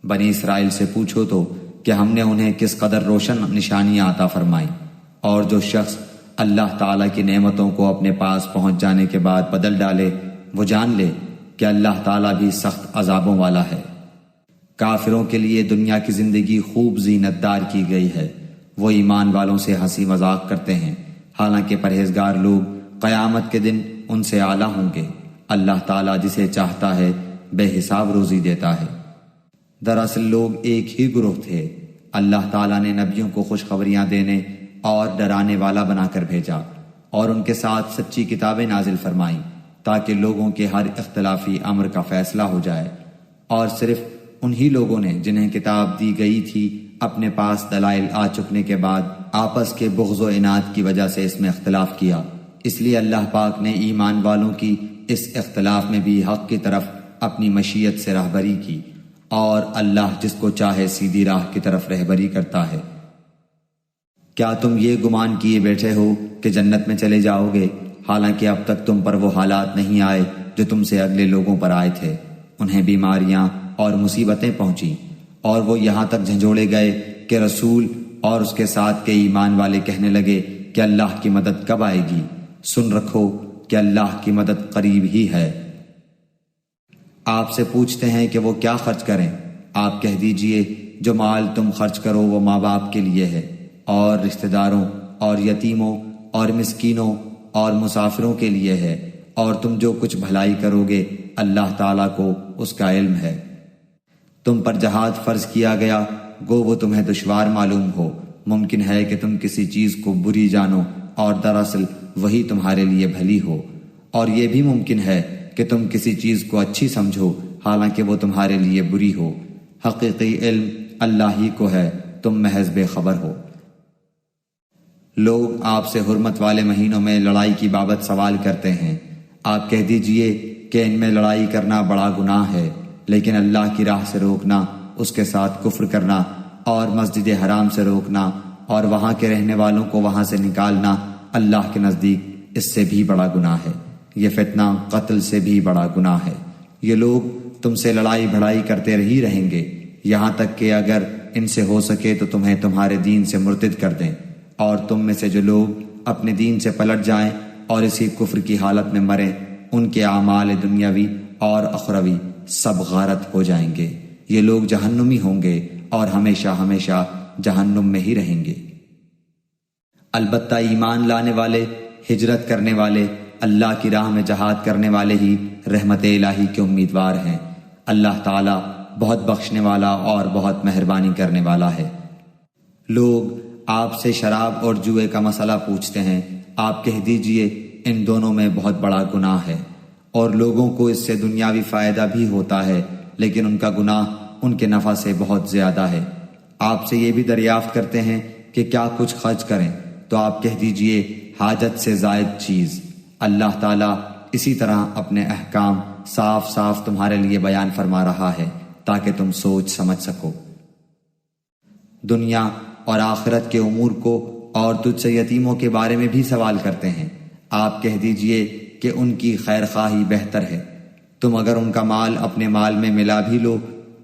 بنی اسرائیل سے پوچھو تو کہ ہم نے انہیں کس قدر روشن نشانیاں عطا فرمائیں، اور جو شخص اللہ تعالیٰ کی نعمتوں کو اپنے پاس پہنچ جانے کے بعد بدل ڈالے وہ جان لے کہ اللہ تعالیٰ بھی سخت عذابوں والا ہے۔ کافروں کے لیے دنیا کی زندگی خوب زینت دار کی گئی ہے، وہ ایمان والوں سے ہنسی مذاق کرتے ہیں، حالانکہ پرہیزگار لوگ قیامت کے دن ان سے اعلیٰ ہوں گے۔ اللہ تعالیٰ جسے چاہتا ہے بے حساب روزی دیتا ہے۔ دراصل لوگ ایک ہی گروہ تھے، اللہ تعالیٰ نے نبیوں کو خوشخبریاں دینے اور ڈرانے والا بنا کر بھیجا، اور ان کے ساتھ سچی کتابیں نازل فرمائیں تاکہ لوگوں کے ہر اختلافی امر کا فیصلہ ہو جائے، اور صرف انہی لوگوں نے جنہیں کتاب دی گئی تھی اپنے پاس دلائل آ چکنے کے بعد آپس کے بغض و عناد کی وجہ سے اس میں اختلاف کیا۔ اس لیے اللہ پاک نے ایمان والوں کی اس اختلاف میں بھی حق کی طرف اپنی مشیت سے رہبری کی، اور اللہ جس کو چاہے سیدھی راہ کی طرف رہبری کرتا ہے۔ کیا تم یہ گمان کیے بیٹھے ہو کہ جنت میں چلے جاؤ گے، حالانکہ اب تک تم پر وہ حالات نہیں آئے جو تم سے اگلے لوگوں پر آئے تھے؟ انہیں بیماریاں اور مصیبتیں پہنچیں، اور وہ یہاں تک جھنجھوڑے گئے کہ رسول اور اس کے ساتھ کے ایمان والے کہنے لگے کہ اللہ کی مدد کب آئے گی؟ سن رکھو کہ اللہ کی مدد قریب ہی ہے۔ آپ سے پوچھتے ہیں کہ وہ کیا خرچ کریں؟ آپ کہہ دیجئے جو مال تم خرچ کرو وہ ماں باپ کے لیے ہے، اور رشتہ داروں اور یتیموں اور مسکینوں اور مسافروں کے لیے ہے، اور تم جو کچھ بھلائی کرو گے اللہ تعالیٰ کو اس کا علم ہے۔ تم پر جہاد فرض کیا گیا، گو وہ تمہیں دشوار معلوم ہو، ممکن ہے کہ تم کسی چیز کو بری جانو اور دراصل وہی تمہارے لیے بھلی ہو، اور یہ بھی ممکن ہے کہ تم کسی چیز کو اچھی سمجھو حالانکہ وہ تمہارے لیے بری ہو۔ حقیقی علم اللہ ہی کو ہے، تم محض بے خبر ہو۔ لوگ آپ سے حرمت والے مہینوں میں لڑائی کی بابت سوال کرتے ہیں، آپ کہہ دیجئے کہ ان میں لڑائی کرنا بڑا گناہ ہے، لیکن اللہ کی راہ سے روکنا، اس کے ساتھ کفر کرنا، اور مسجد حرام سے روکنا اور وہاں کے رہنے والوں کو وہاں سے نکالنا اللہ کے نزدیک اس سے بھی بڑا گناہ ہے۔ یہ فتنہ قتل سے بھی بڑا گناہ ہے۔ یہ لوگ تم سے لڑائی بھڑائی کرتے ہی رہیں گے، یہاں تک کہ اگر ان سے ہو سکے تو تمہیں تمہارے دین سے مرتد کر دیں، اور تم میں سے جو لوگ اپنے دین سے پلٹ جائیں اور اسی کفر کی حالت میں مریں، ان کے اعمال دنیاوی اور اخروی سب غارت ہو جائیں گے۔ یہ لوگ جہنمی ہوں گے اور ہمیشہ ہمیشہ جہنم میں ہی رہیں گے۔ البتہ ایمان لانے والے، ہجرت کرنے والے، اللہ کی راہ میں جہاد کرنے والے ہی رحمت الہی کے امیدوار ہیں۔ اللہ تعالیٰ بہت بخشنے والا اور بہت مہربانی کرنے والا ہے۔ لوگ آپ سے شراب اور جوئے کا مسئلہ پوچھتے ہیں، آپ کہہ دیجئے ان دونوں میں بہت بڑا گناہ ہے، اور لوگوں کو اس سے دنیاوی فائدہ بھی ہوتا ہے، لیکن ان کا گناہ ان کے نفع سے بہت زیادہ ہے۔ آپ سے یہ بھی دریافت کرتے ہیں کہ کیا کچھ خرچ کریں، تو آپ کہہ دیجئے حاجت سے زائد چیز۔ اللہ تعالیٰ اسی طرح اپنے احکام صاف صاف تمہارے لیے بیان فرما رہا ہے تاکہ تم سوچ سمجھ سکو۔ دنیا اور آخرت کے امور کو اور تجھ سے یتیموں کے بارے میں بھی سوال کرتے ہیں، آپ کہہ دیجئے کہ ان کی خیر خواہی بہتر ہے۔ تم اگر ان کا مال اپنے مال میں ملا بھی لو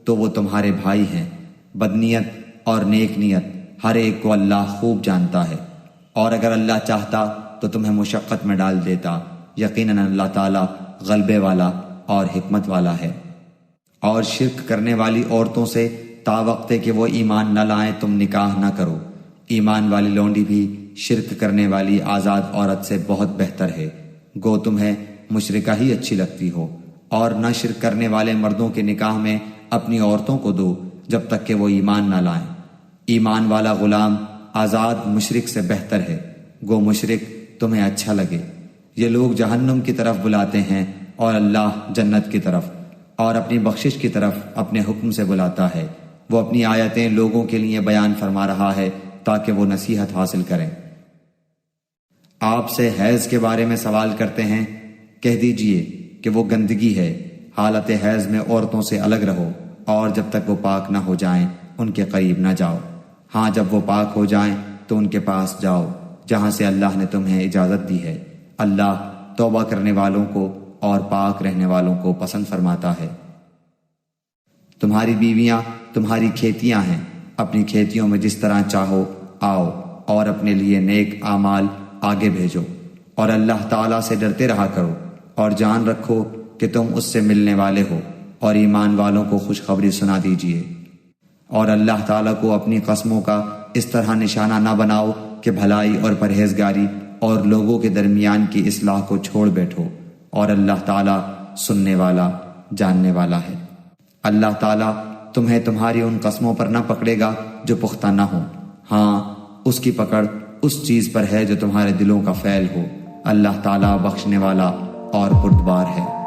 تو وہ تمہارے بھائی ہیں۔ بدنیت اور نیک نیت ہر ایک کو اللہ خوب جانتا ہے، اور اگر اللہ چاہتا تو تمہیں مشقت میں ڈال دیتا، یقیناً اللہ تعالیٰ غلبے والا اور حکمت والا ہے۔ اور شرک کرنے والی عورتوں سے تا وقت کہ وہ ایمان نہ لائیں تم نکاح نہ کرو۔ ایمان والی لونڈی بھی شرک کرنے والی آزاد عورت سے بہت بہتر ہے، گو تمہیں مشرکہ ہی اچھی لگتی ہو۔ اور نہ شرک کرنے والے مردوں کے نکاح میں اپنی عورتوں کو دو جب تک کہ وہ ایمان نہ لائیں۔ ایمان والا غلام آزاد مشرک سے بہتر ہے، گو مشرک تمہیں اچھا لگے۔ یہ لوگ جہنم کی طرف بلاتے ہیں اور اللہ جنت کی طرف، اور اپنی بخشش کی طرف اپنے حکم سے بلاتا ہے۔ وہ اپنی آیتیں لوگوں کے لیے بیان فرما رہا ہے تاکہ وہ نصیحت حاصل کریں۔ آپ سے حیض کے بارے میں سوال کرتے ہیں، کہہ دیجئے کہ وہ گندگی ہے، حالت حیض میں عورتوں سے الگ رہو، اور جب تک وہ پاک نہ ہو جائیں ان کے قریب نہ جاؤ۔ ہاں جب وہ پاک ہو جائیں تو ان کے پاس جاؤ جہاں سے اللہ نے تمہیں اجازت دی ہے۔ اللہ توبہ کرنے والوں کو اور پاک رہنے والوں کو پسند فرماتا ہے۔ تمہاری بیویاں تمہاری کھیتیاں ہیں، اپنی کھیتیوں میں جس طرح چاہو آؤ، اور اپنے لیے نیک اعمال آگے بھیجو، اور اللہ تعالیٰ سے ڈرتے رہا کرو، اور جان رکھو کہ تم اس سے ملنے والے ہو، اور ایمان والوں کو خوشخبری سنا دیجیے۔ اور اللہ تعالیٰ کو اپنی قسموں کا اس طرح نشانہ نہ بناؤ کہ بھلائی اور پرہیزگاری اور لوگوں کے درمیان کی اصلاح کو چھوڑ بیٹھو، اور اللہ تعالیٰ سننے والا جاننے والا ہے۔ اللہ تعالیٰ تمہیں تمہاری ان قسموں پر نہ پکڑے گا جو پختہ نہ ہوں، ہاں اس کی پکڑ اس چیز پر ہے جو تمہارے دلوں کا فعل ہو۔ اللہ تعالیٰ بخشنے والا اور بردبار ہے۔